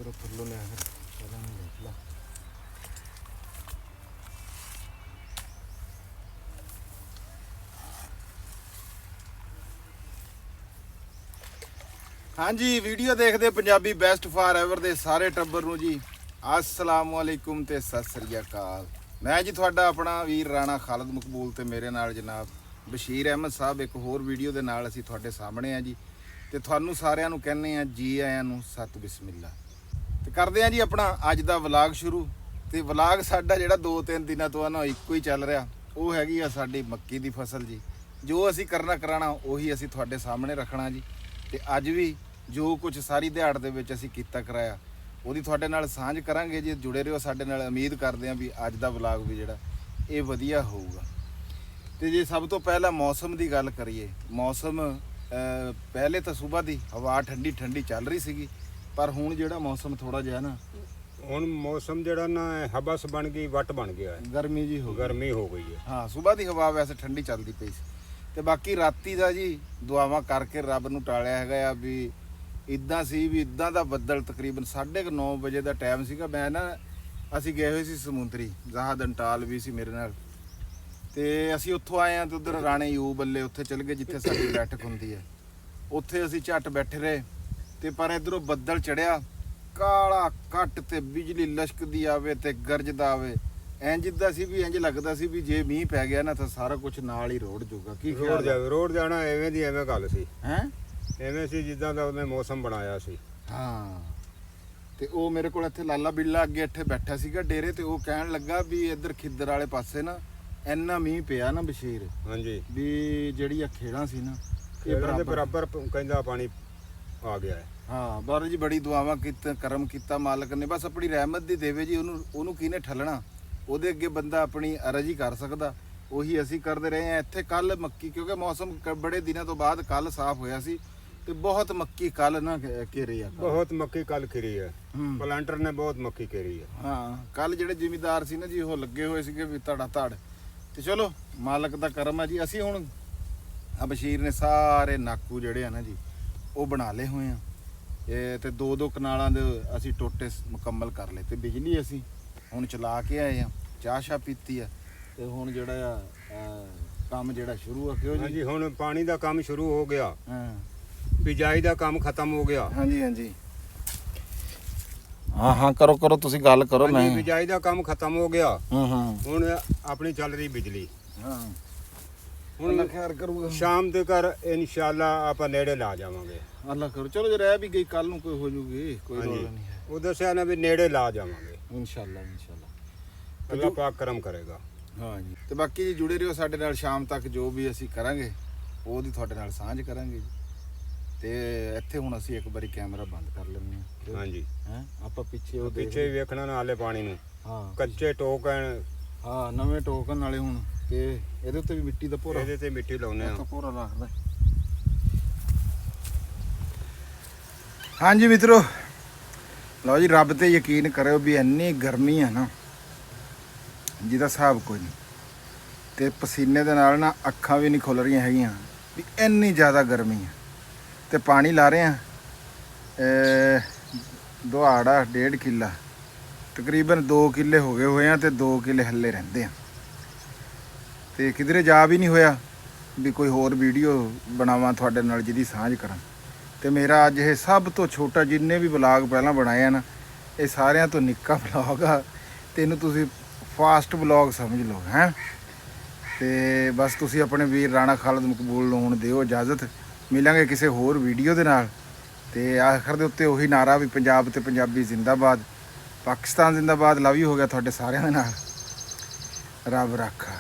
ਕਰੋ ਥੱਲੋਂ ਲਿਆ ਕੇ ਪਹਿਲਾਂ ਨੂੰ ਦੇਖ ਲਾ। ਹਾਂਜੀ, ਵੀਡੀਓ ਦੇਖਦੇ ਪੰਜਾਬੀ ਬੈਸਟ ਫਾਰ ਐਵਰ ਦੇ ਸਾਰੇ ਟੱਬਰ ਨੂੰ ਜੀ अस्सलाम वालेकुम ਤੇ ਸਤਿ ਸ੍ਰੀ ਅਕਾਲ। ਮੈਂ ਜੀ ਤੁਹਾਡਾ ਆਪਣਾ ਵੀਰ ਰਾਣਾ ਖਾਲਦ ਮਕਬੂਲ ਤੇ ਮੇਰੇ ਨਾਲ ਜਨਾਬ ਬਸ਼ੀਰ ਅਹਿਮਦ ਸਾਹਿਬ ਇੱਕ ਹੋਰ ਵੀਡੀਓ ਦੇ ਨਾਲ ਅਸੀਂ ਤੁਹਾਡੇ ਸਾਹਮਣੇ ਆ ਜੀ ਤੇ ਤੁਹਾਨੂੰ ਸਾਰਿਆਂ ਨੂੰ ਕਹਿੰਦੇ ਆ ਜੀ ਆਇਆਂ ਨੂੰ ਸਤ ਬਿਸਮਿਲ੍ਲਾ ਤੇ ਕਰਦੇ ਆ ਜੀ ਆਪਣਾ ਅੱਜ ਦਾ ਵਲੌਗ ਸ਼ੁਰੂ। ਤੇ ਵਲੌਗ ਸਾਡਾ ਜਿਹੜਾ 2-3 ਦਿਨਾਂ ਤੋਂ ਨਾ ਇੱਕੋ ਹੀ ਚੱਲ ਰਿਹਾ, ਉਹ ਹੈਗੀ ਆ ਸਾਡੀ ਮੱਕੀ ਦੀ ਫਸਲ ਜੀ। ਜੋ ਅਸੀਂ ਕਰਨਾ ਕਰਾਣਾ ਉਹੀ ਅਸੀਂ ਤੁਹਾਡੇ ਸਾਹਮਣੇ ਰੱਖਣਾ ਜੀ। ਤੇ ਅੱਜ ਵੀ ਜੋ ਕੁਝ ਸਾਰੀ ਦਿਹਾੜ ਦੇ ਵਿੱਚ ਅਸੀਂ ਕੀਤਾ ਕਰਾਇਆ ਉਹਦੀ ਤੁਹਾਡੇ ਨਾਲ ਸਾਂਝ ਕਰਾਂਗੇ ਜੀ। ਜੁੜੇ ਰਹੋ ਸਾਡੇ ਨਾਲ। ਉਮੀਦ ਕਰਦੇ ਹਾਂ ਵੀ ਅੱਜ ਦਾ ਵਲੌਗ ਵੀ ਜਿਹੜਾ ਇਹ ਵਧੀਆ ਹੋਊਗਾ। ਤੇ ਜੇ ਸਭ ਤੋਂ ਪਹਿਲਾਂ ਮੌਸਮ ਦੀ ਗੱਲ ਕਰੀਏ, ਮੌਸਮ ਪਹਿਲੇ ਤਾਂ ਸਵੇਰ ਦੀ ਹਵਾ ਠੰਡੀ ਠੰਡੀ ਚੱਲ ਰਹੀ ਸੀਗੀ, ਪਰ ਹੁਣ ਜਿਹੜਾ ਮੌਸਮ ਥੋੜਾ ਜਿਹਾ ਨਾ ਹੁਣ ਮੌਸਮ ਜਿਹੜਾ ਨਾ ਹਬਸ ਬਣ ਗਈ, ਵੱਟ ਬਣ ਗਿਆ ਹੈ, ਗਰਮੀ ਜੀ ਹੋ ਗਈ ਹੈ। ਹਾਂ, ਸਵੇਰ ਦੀ ਹਵਾ ਵੈਸੇ ਠੰਡੀ ਚੱਲਦੀ ਪਈ ਸੀ। ਤੇ ਬਾਕੀ ਰਾਤੀ ਦਾ ਜੀ ਦੁਆਵਾਂ ਕਰਕੇ ਰੱਬ ਨੂੰ ਟਾਲਿਆ ਹੈਗਾ ਆ ਵੀ ਇੱਦਾਂ ਸੀ ਵੀ ਇੱਦਾਂ ਦਾ ਬੱਦਲ ਤਕਰੀਬਨ 9:30 ਵਜੇ ਦਾ ਟਾਈਮ ਸੀਗਾ। ਮੈਂ ਨਾ ਅਸੀਂ ਗਏ ਹੋਏ ਸੀ ਸਮੁੰਦਰੀ, ਜ਼ਾਹਦ ਅੰਟਾਲ ਵੀ ਸੀ ਮੇਰੇ ਨਾਲ। ਤੇ ਅਸੀਂ ਉੱਥੋਂ ਆਏ ਆ ਤੇ ਉਧਰ ਰਾਣੇ ਯੂ ਬੱਲੇ ਉੱਥੇ ਚਲ ਗਏ ਜਿੱਥੇ ਸਾਡੀ ਬੈਠਕ ਹੁੰਦੀ ਹੈ। ਉੱਥੇ ਅਸੀਂ ਝੱਟ ਬੈਠੇ ਰਹੇ ਤੇ ਪਰ ਇਧਰੋਂ ਬੱਦਲ ਚੜਿਆ ਕਾਲਾ ਕੱਟ ਤੇ ਬਿਜਲੀ ਲਸ਼ਕਦੀ ਆਵੇ ਤੇ ਗਰਜਦਾ ਆਵੇ। ਇੰਜ ਜਿੱਦਾਂ ਸੀ ਵੀ ਇੰਜ ਲੱਗਦਾ ਸੀ ਵੀ ਜੇ ਮੀਂਹ ਪੈ ਗਿਆ ਨਾ ਤਾਂ ਸਾਰਾ ਕੁਝ ਨਾਲ ਹੀ ਰੋੜ ਜਾਊਗਾ। ਕੀ ਰੋਡ ਜਾਣਾ ਐਵੇਂ ਦੀ ਐਵੇਂ ਗੱਲ ਸੀ, ਹੈ ਐਵੇਂ ਸੀ ਜਿੱਦਾਂ ਦਾ ਉਹਨੇ ਮੌਸਮ ਬਣਾਇਆ ਸੀ। ਹਾਂ, ਤੇ ਉਹ ਮੇਰੇ ਕੋਲ ਇੱਥੇ ਲਾਲਾ ਬਿੱਲਾ ਅੱਗੇ ਇੱਥੇ ਬੈਠਾ ਸੀਗਾ ਡੇਰੇ ਤੇ ਉਹ ਕਹਿਣ ਲੱਗਾ ਵੀ ਇੱਧਰ ਖਿੱਦਰ ਵਾਲੇ ਪਾਸੇ ਨਾ ਇੰਨਾ ਮੀਂਹ ਪਿਆ ਨਾ ਬਸ਼ੀਰ, ਹਾਂਜੀ, ਵੀ ਜਿਹੜੀ ਆ ਖੇੜਾਂ ਸੀ ਨਾ ਇਹ ਬਰਾਬਰ ਕਹਿੰਦਾ ਪਾਣੀ ਆ ਗਿਆ ਹੈ। ਹਾਂ, ਬਾਬਾ ਜੀ ਬੜੀ ਦੁਆਵਾਂ ਕੀਤਾ, ਕਰਮ ਕੀਤਾ ਮਾਲਕ ਨੇ, ਬਸ ਆਪਣੀ ਰਹਿਮਤ ਦੀ ਦੇਵੇ ਜੀ। ਉਹਨੂੰ ਕਿਹਨੇ ਠੱਲਣਾ, ਉਹਦੇ ਅੱਗੇ ਬੰਦਾ ਆਪਣੀ ਅਰਜ਼ ਹੀ ਕਰ ਸਕਦਾ। ਉਹੀ ਅਸੀਂ ਕਰਦੇ ਰਹੇ ਆ ਇੱਥੇ। ਕੱਲ ਮੱਕੀ, ਕਿਉਂਕਿ ਮੌਸਮ ਬੜੇ ਦਿਨਾਂ ਤੋਂ ਬਾਅਦ ਕੱਲ ਸਾਫ਼ ਹੋਇਆ ਸੀ ਤੇ ਬਹੁਤ ਮੱਕੀ ਕੱਲ ਨਾ ਘੇਰੀ ਆ, ਬਹੁਤ ਮੱਕੀ ਕੱਲ ਖਿਰੀ ਹੈ। ਪਲਾਂਟਰ ਨੇ ਬਹੁਤ ਮੱਕੀ ਘੇਰੀ ਹੈ। ਹਾਂ, ਕੱਲ ਜਿਹੜੇ ਜ਼ਿਮੀਦਾਰ ਸੀ ਨਾ ਜੀ ਉਹ ਲੱਗੇ ਹੋਏ ਸੀਗੇ ਵੀ ਧੜਾ ਧੜ। ਤੇ ਚਲੋ ਮਾਲਕ ਦਾ ਕਰਮ ਆ ਜੀ। ਅਸੀਂ ਹੁਣ ਬਸ਼ੀਰ ਨੇ ਸਾਰੇ ਨਾਕੂ ਜਿਹੜੇ ਆ ਨਾ ਜੀ ਉਹ ਬਣਾ ਲਏ ਹੋਏ ਆ। ਇਹ ਤੇ 2-2 ਕਨਾਲਾਂ ਦੇ ਅਸੀਂ ਟੋਟੇ ਮੁਕੰਮਲ ਕਰ ਲਏ ਤੇ ਬਿਜਲੀ ਅਸੀਂ ਹੁਣ ਚਲਾ ਕੇ ਆਏ ਆ। ਚਾਹ ਸ਼ਾਹ ਪੀਤੀ ਆ ਤੇ ਹੁਣ ਜਿਹੜਾ ਆ ਕੰਮ ਜਿਹੜਾ ਸ਼ੁਰੂ ਆ। ਕਿਉਂ ਜੀ? ਹਾਂਜੀ, ਹੁਣ ਪਾਣੀ ਦਾ ਕੰਮ ਸ਼ੁਰੂ ਹੋ ਗਿਆ। ਹਾਂ, ਬਿਜਾਈ ਦਾ ਕੰਮ ਖਤਮ ਹੋ ਗਿਆ। ਹਾਂਜੀ ਹਾਂਜੀ, ਹਾਂ ਕਰੋ ਤੁਸੀਂ ਗੱਲ ਕਰੋ। ਮੈਂ ਬਿਜਾਈ ਦਾ ਕੰਮ ਖਤਮ ਹੋ ਗਿਆ। ਹਾਂ ਹੁਣ ਆਪਣੀ ਚੱਲ ਰਹੀ ਬਿਜਲੀ। ਹਾਂ, ਹੁਣ ਖੈਰ ਕਰੂਗਾ। ਸ਼ਾਮ ਤੱਕ ਇਨਸ਼ਾਅੱਲਾ ਆਪਾਂ ਨੇੜੇ ਲਾ ਜਾਵਾਂਗੇ। ਅੱਲਾ ਕਰੋ। ਚਲੋ ਜੇ ਰਹਿ ਵੀ ਗਈ ਕੱਲ ਨੂੰ ਕੋਈ ਹੋ ਜੂਗੀ, ਕੋਈ ਰੌਲਾ ਨਹੀਂ ਹੈ। ਉਹ ਦੱਸਿਆ ਨਾ ਵੀ ਨੇੜੇ ਲਾ ਜਾਵਾਂਗੇ ਇਨਸ਼ਾਅੱਲਾ ਅੱਲਾਹ ਪਾਕ ਕਰਮ ਕਰੇਗਾ। ਹਾਂ ਜੀ। ਤੇ ਬਾਕੀ ਜੀ ਜੁੜੇ ਰਹੋ ਸਾਡੇ ਨਾਲ। ਸ਼ਾਮ ਤੱਕ ਜੋ ਵੀ ਅਸੀਂ ਕਰਾਂਗੇ ਉਹਦੀ ਤੁਹਾਡੇ ਨਾਲ ਸਾਂਝ ਕਰਾਂਗੇ ਜੀ। ਤੇ ਇੱਥੇ ਹੁਣ ਅਸੀਂ ਇੱਕ ਵਾਰੀ ਕੈਮਰਾ ਬੰਦ ਕਰ ਲੈਂਦੇ ਹਾਂ। ਹਾਂਜੀ, ਹੈ ਆਪਾਂ ਪਿੱਛੇ ਉਹ ਪਿੱਛੇ ਵੀ ਵੇਖਣਾ ਨਾਲੇ ਪਾਣੀ ਨੂੰ। ਹਾਂ, ਕੱਚੇ ਟੋਕਨ, ਹਾਂ ਨਵੇਂ ਟੋਕਨ ਨਾਲੇ ਹੁਣ। ਤੇ ਇਹਦੇ ਉੱਤੇ ਵੀ ਮਿੱਟੀ ਦਾ ਭੋਰਾ, ਇਹਦੇ ਤੇ ਮਿੱਟੀ ਲਾਉਨੇ ਆ। ਭੋਰਾ ਰੱਖਦਾ। ਹਾਂਜੀ ਮਿੱਤਰੋ, ਲਓ ਜੀ, ਰੱਬ ਤੇ ਯਕੀਨ ਕਰਿਓ ਵੀ ਇੰਨੀ ਗਰਮੀ ਆ ਨਾ ਜਿਹਦਾ ਹਿਸਾਬ ਕੋਈ ਨਹੀਂ। ਤੇ ਪਸੀਨੇ ਦੇ ਨਾਲ ਨਾ ਅੱਖਾਂ ਵੀ ਨਹੀਂ ਖੁੱਲ ਰਹੀਆਂ ਹੈਗੀਆਂ ਵੀ ਇੰਨੀ ਜ਼ਿਆਦਾ ਗਰਮੀ ਆ। ਤੇ ਪਾਣੀ ਲਾ ਰਹੇ ਆ ਦੁਹਾੜਾ 1.5 ਕਿੱਲਾ, ਤਕਰੀਬਨ 2 ਕਿੱਲੇ ਹੋ ਗਏ ਹੋਏ ਆ ਤੇ 2 ਕਿੱਲੇ ਹੱਲੇ ਰਹਿੰਦੇ ਆ। ਤੇ ਕਿਧਰੇ ਜਾ ਵੀ ਨਹੀਂ ਹੋਇਆ ਵੀ ਕੋਈ ਹੋਰ ਵੀਡੀਓ ਬਣਾਵਾਂ ਤੁਹਾਡੇ ਨਾਲ ਜਿਹਦੀ ਸਾਂਝ ਕਰਾਂ। ਤੇ ਮੇਰਾ ਅੱਜ ਇਹ ਸਭ ਤੋਂ ਛੋਟਾ, ਜਿੰਨੇ ਵੀ ਵਲੌਗ ਪਹਿਲਾਂ ਬਣਾਏ ਆ ਨਾ, ਇਹ ਸਾਰਿਆਂ ਤੋਂ ਨਿੱਕਾ ਵਲੌਗ ਆ। ਤੇ ਇਹਨੂੰ ਤੁਸੀਂ ਫਾਸਟ ਵਲੌਗ ਸਮਝ ਲਓ ਹੈ। ਤੇ ਬਸ ਤੁਸੀਂ ਆਪਣੇ ਵੀਰ ਰਾਣਾ ਖਾਲਦ ਮਕਬੂਲ ਨੂੰ ਹੁਣ ਦਿਓ ਇਜਾਜ਼ਤ। ਮਿਲਾਂਗੇ ਕਿਸੇ ਹੋਰ ਵੀਡੀਓ ਦੇ ਨਾਲ। ਤੇ ਆਖਰ ਦੇ ਉੱਤੇ ਉਹੀ ਨਾਰਾ ਵੀ ਪੰਜਾਬ ਤੇ ਪੰਜਾਬੀ ਜ਼ਿੰਦਾਬਾਦ, ਪਾਕਿਸਤਾਨ ਜ਼ਿੰਦਾਬਾਦ। ਲਵ ਯੂ ਹੋ ਗਿਆ ਤੁਹਾਡੇ ਸਾਰਿਆਂ ਦੇ ਨਾਲ। ਰੱਬ ਰੱਖਾ।